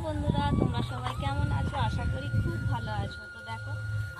বন্ধুরা, তোমরা সবাই কেমন আছো? আশা করি খুব ভালো আছো। তো দেখো,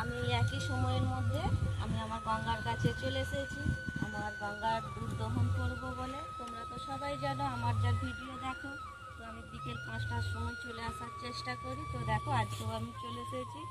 আমি একই সময়ের মধ্যে আমি আমার গঙ্গার কাছে চলে এসেছি আমার গঙ্গার দুধ দহন করবো বলে। তোমরা তো সবাই জানো, আমার যা ভিডিও দেখো, তো আমি বিকেল 5টার সময় চলে আসার চেষ্টা করি। তো দেখো, আজকেও আমি চলে এসেছি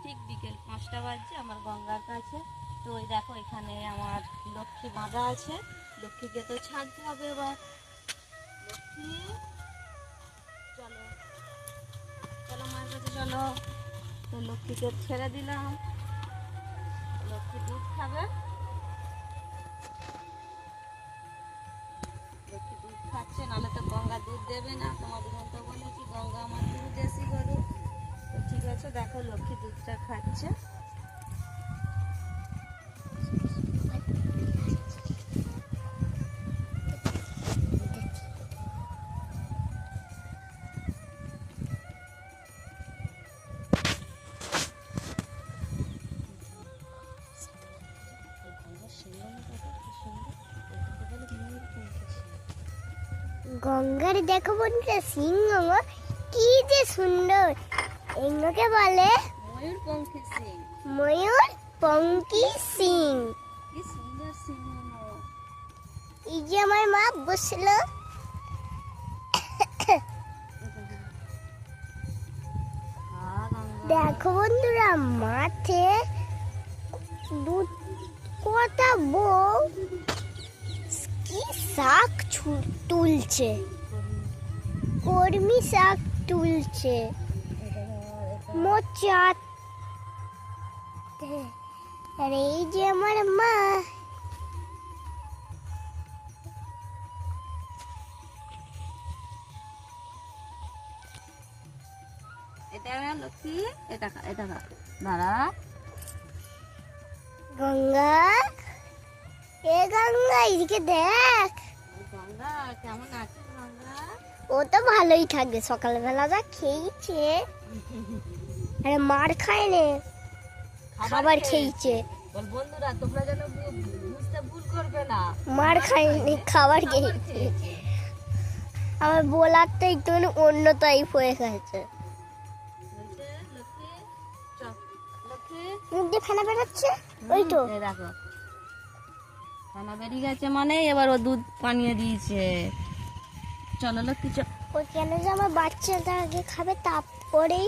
ঠিক বিকেল 5টা বাজছে আমার গঙ্গার কাছে। তো ওই দেখো, এখানে আমার লক্ষ্মী বাঁধা আছে। লক্ষ্মীকে তো ছাড়তে হবে এবার। লক্ষ্মী, চলো চলো মায়ের কাছে চলো। তো লক্ষ্মীকে ছেড়ে দিলাম, লক্ষ্মী দুধ খাবে। লক্ষ্মী দুধ খাচ্ছে, নাহলে তো গঙ্গা দুধ দেবে না। তোমাদের মতো বলেছি গঙ্গা আমার দুধ দেশি গরু। তো ঠিক আছে, দেখো লক্ষ্মী দুধটা খাচ্ছে। গঙ্গার দেখো বন্ধুরা, সিংহ কি যে সুন্দর। এগুলোকে বলে ময়ূরপঙ্খী সিং। ময়ূরপঙ্খী সিং। কি সুন্দর সিংহ। এই যে আমার মা বসলো। দেখো বন্ধুরা, মাঠে কটা বউ কি শাক তুলছে, কর্মী শাক তুলছে। মোচা। আর এই যে আমার মা। এটা লক্ষ্মী, এটা খা, এটা খা, দাঁড়া। গঙ্গা, এ গঙ্গা এদিকে দেখ। গঙ্গা কেমন আছে গঙ্গা? ও তো ভালোই থাকবে, সকালবেলা যা খেয়েছে। আরে মার খায় নে, খাবার খেয়েছে। বল বন্ধুরা, তোমরা যেন বুঝতে ভুল করবে না, মার খায়নি, খাবার খেয়েছে। আমার বলার তো একটু অন্য টাইপ হয়ে গেছে। মুখ দিয়ে ফেনা বেরোচ্ছে, ওই তো দেখো ফেনা বেরিয়ে গেছে, মানে এবার ও দুধ পানিয়ে দিয়েছে। চলো লক্ষ্মী, চল। ও কেন যে আমার বাচ্চাটা আগে খাবে, তারপরেই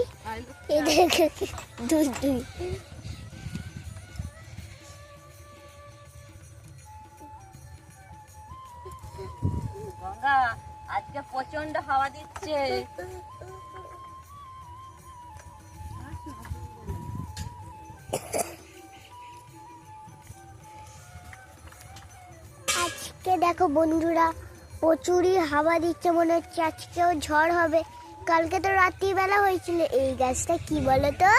এদেরকে দুধ দুই। গঙ্গা আজকে প্রচন্ড হাওয়া দিচ্ছে। আজকে দেখো বন্ধুরা, প্রচুরই হাওয়া দিচ্ছে, মনে হচ্ছে আজকেও ঝড় হবে। কালকে তো রাত্রিবেলা হয়েছিল। এই গাছটা কি বলো তো?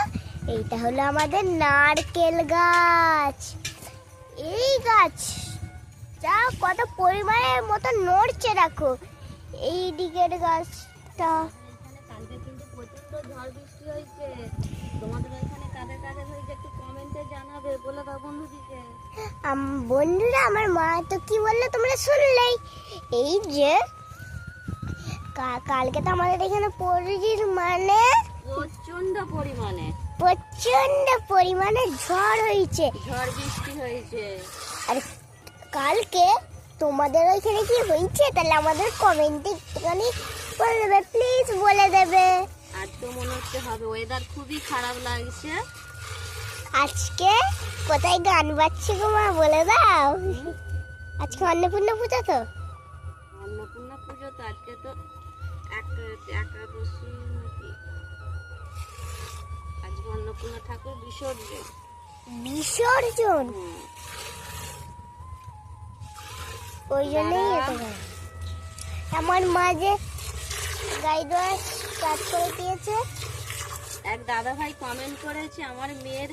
এইটা হলো আমাদের নারকেল গাছ। এই গাছ যা কত পরিমাণের মতো নড়ছে দেখো, এই দিকের গাছটা। কালকে কিন্তু প্রচন্ড ঝড় বৃষ্টি হয়েছে। তোমাদের ওইখানে কাদের কাদের হয়েছে একটু কমেন্টে জানাবে, বলে দাও বন্ধুদিকে। বন্ধুরা, আমার মা তো কি বললো তোমরা শুনলেই। এই যে কালকে তো আমাদের এখানে প্রচন্ড পরিমাণে ঝড় হয়েছে, ঝড় বৃষ্টি হয়েছে। আর কালকে তোমাদের ওইখানে কি হয়েছে তাহলে আমাদের কমেন্টে একটুখানি বলে দেবে, প্লিজ বলে দেবে। আর তো মনে হচ্ছে হবে, ওয়েদার খুবই খারাপ লাগছে। আজকে কোথায় গান বাজছে গো মা, বলে দাও। আজকে অন্নপূর্ণা পূজা তো। অন্নপূর্ণা পুজো তো আজকে, তো একাদশী নাকি? আজকে অন্নপূর্ণা ঠাকুর বিসর্জন। ওই জন্যই এত গান। আমার মা যে গাই দোয়ার কাজ করে দিয়েছে। এক দাদা ভাই কমেন্ট করেছে আমার মেয়ের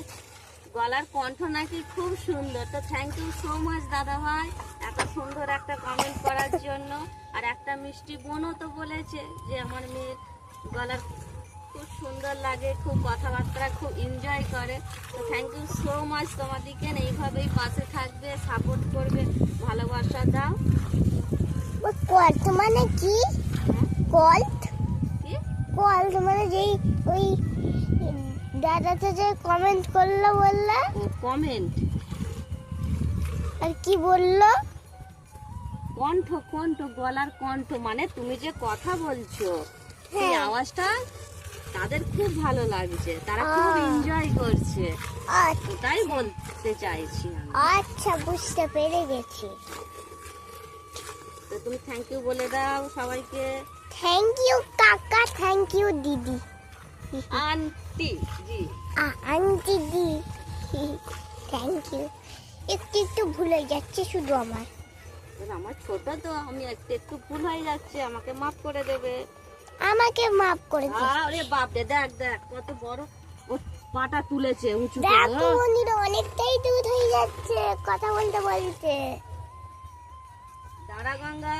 গলার কণ্ঠ নাকি খুব সুন্দর। তো থ্যাংক ইউ সো মাচ দাদা ভাই, এত সুন্দর একটা কমেন্ট করার জন্য। আর একটা মিষ্টি বোনও তো বলেছে যে আমার মেয়ের গলার খুব সুন্দর লাগে, খুব কথাবার্তা খুব এনজয় করে। তো থ্যাংক ইউ সো মাচ তোমাদেরকে। এইভাবেই পাশে থাকবে, সাপোর্ট করবে, ভালোবাসা দাও। কল্ট মানে কি? কল্ট, কি বল তোমার যেই ওই দাদাটা যে কমেন্ট করলো বললা ও কমেন্ট, আর কি বললো? কণ্ঠ কণ্ঠ গলার কণ্ঠ, মানে তুমি যে কথা বলছো সেই হ্যাঁ। আওয়াজটা তাদের খুব ভালো লাগছে, তারা খুব আহ। এনজয় করছে, আচ্ছা ওটাই বলতে চাইছি আমি। আচ্ছা, বুঝতে পেরে গেছি। তো তুমি থ্যাংক ইউ বলে দাও সবাইকে। থ্যাংক ইউ কাকা, থ্যাংক ইউ দিদি, আন্টি জি, আন্টি দি, থ্যাংক ইউ। একটু একটু ভুলে যাচ্ছে শুধু আমার। আমার ছোট তো, আমি একটু একটু ভুল হয়ে যাচ্ছে, আমাকে মাফ করে দেবে। আমাকে মাফ করে দিস। আরে বাপ রে, দেখ দেখ কত বড় ও পাটা তুলেছে উঁচু দেখো করে। বন্ধুরা, অনেকটাই দুধ হয়ে যাচ্ছে, কথা বলতে বলতে। দাঁড়া গঙ্গা,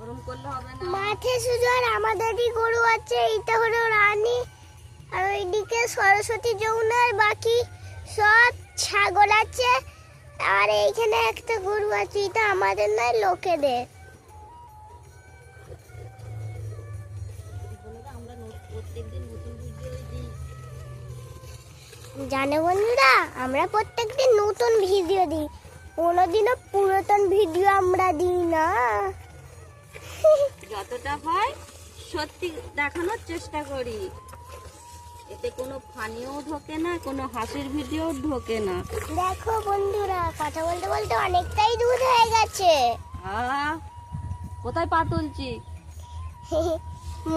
ওরম করলে হবে না। মাঠে শুধু আর আমাদেরই গরু আছে, এইটা হলো রানী, আর ওইদিকে সরস্বতী, যমুনা, আর বাকি সব ছাগল আছে, আর এইখানে একটা গরু আছে, এটা আমাদের নয়, লোকেদের। আমরা প্রত্যেকদিন নতুন ভিডিও দিই। জানো বন্ধুরা, আমরা প্রত্যেকদিন নতুন ভিডিও দিই, কোনোদিনও পুরাতন ভিডিও আমরা দিই না। যতটা হয় সত্যি দেখানোর চেষ্টা করি, এতে কোনো ফানিও ঢোকে না, কোনো হাসির ভিডিও ঢোকে না। দেখো বন্ধুরা, কথা বলতে বলতে অনেকটাই দুধ হয়ে গেছে। কোথায় পা তুলছি?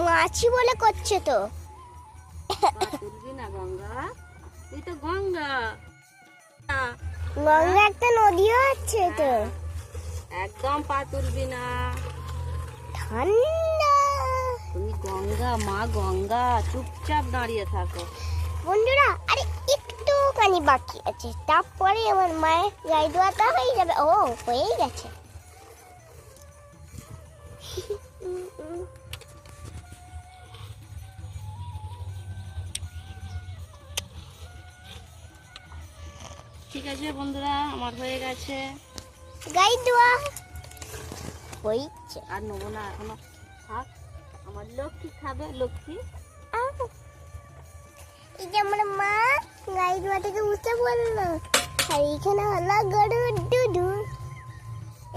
মাছি বলে করছে তো। পা তুলবি না গঙ্গা, তুই তো গঙ্গা। গঙ্গা একটা নদীও আছে তো। একদম পা তুলবি না, ঠান্ডা। তুমি গঙ্গা, মা গঙ্গা, চুপচাপ দাঁড়িয়ে থাকো। বন্ধুরা, আরে একটুখানি বাকি আছে, তারপরে আমার মায়ের গায়ে ধোয়াটা হয়ে যাবে। ও, হয়েই গেছে। ঠিক আছে বন্ধুরা, আমার হয়ে গেছে, গায়ে ধোয়া হয়েছে। আর নেবো না এখনো, থাক। আমার লক্ষ্মী খাবে, লক্ষ্মী। এই যে আমার মা গায়ে ধোয়া থেকে উঠে বললো, আর এইখানে হলো গরুর দুধু।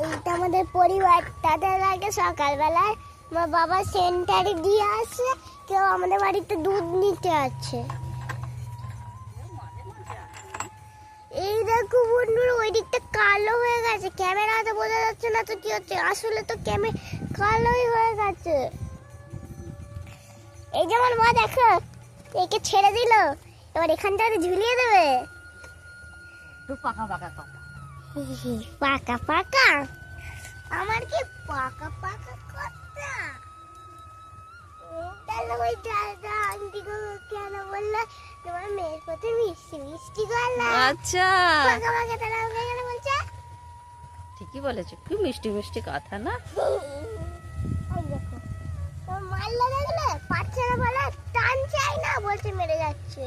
এইটা আমাদের পরিবার। তাদের আগে সকালবেলায় আমার বাবা সেন্টারে দিয়ে আসে, কেউ আমাদের বাড়িতে দুধ নিতে আছে। এই দেখো বন্ধুরা, ওই দিকটা কালো হয়ে গেছে, ক্যামেরাতে বোঝা যাচ্ছে না তো কি হচ্ছে, আসলে তো কালোই হয়ে গেছে। এই যেমন মা দেখো, একে ছেড়ে দিল, এবার এখানটাতে ঝুলিয়ে দেবে। একটু পাকা পাকা কথা। পাকা পাকা, আমার কি পাকা পাকা কথা? তাহলে ওই দাদা আন্টি কেন বললো তোমার মেয়ের প্রতি মিষ্টি মিষ্টি গলা? আচ্ছা, পাকা পাকা, তাহলে আমাকে কেন বলছে? ঠিকই বলেছো, কি মিষ্টি মিষ্টি কথা না। এই দেখো, তোমার মারলে দেখলে, পাচ্ছে না বলে টান চাই না, বলছে মেরে যাচ্ছে।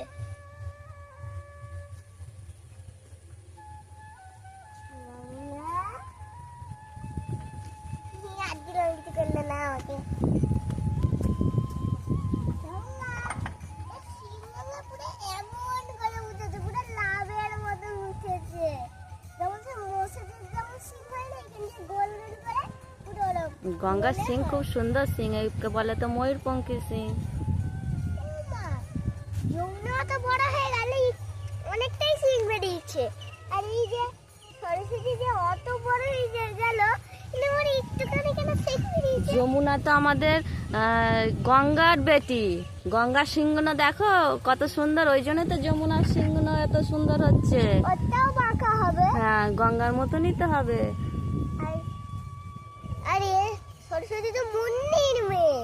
করলে না আমাকে। পুরো এমন করে উঠেছে, পুরো লাভের মতো উঠেছে, যেমন সে মোষেদের যেমন সিং হয় না, এখান থেকে গোল গোল করে পুরো ওরকম। গঙ্গার সিং খুব সুন্দর সিং, একে বলে তো ময়ূরপঙ্খী সিং। যমুনা তো বড় হয়ে গেল, অনেকটাই সিং বেরিয়েছে। আর এই যে সরস্বতী যে অত বড় হয়ে গেল, কিন্তু ওর একটুখানি কেন সিং বেরিয়েছে? যমুনা তো আমাদের গঙ্গার বেটি, গঙ্গার সিংহ দেখো কত সুন্দর, ওই জন্য তো যমুনার সিংহ এত সুন্দর হচ্ছে। ওটাও বাঁকা হবে। হ্যাঁ, গঙ্গার মতনই তো হবে। আরে সরস্বতী তো মুন্নির মেয়ে।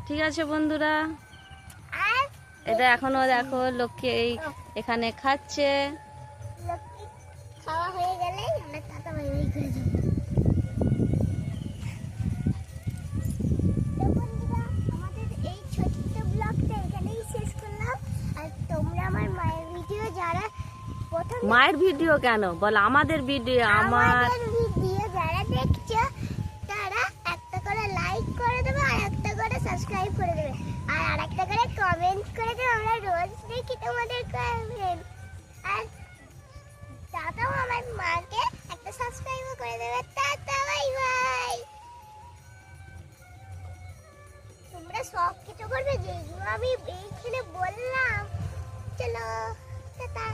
ঠিক আছে বন্ধুরা, আর এটা এখনো দেখো লক্ষ্মী এখানে খাচ্ছে। লক্ষ্মী খাওয়া হয়ে গেলে আমরা টাটা বাই বাই করে যাবো। তো বন্ধুরা, আমাদের এই ছোট্ট ব্লগটা এখানেই শেষ করলাম। আর তোমরা আমার মায়ের ভিডিও যারা প্রথম মায়ের ভিডিও কেন বল, আমাদের ভিডিও, আমাদের ভিডিও যারা দেখছো, তারা একটা করে লাইক করে দেবে আর একটা করে সাবস্ক্রাইব করে দেবে। রোজ দেখি তোমাদের কমেন্ট। আর দাদাও আমার মাকে একটা সাবস্ক্রাইব করে দেবে। Tata, bye bye. তোমরা সব কিছু করবে যেগুলো আমি এইখানে বললাম। চলো, টাটা।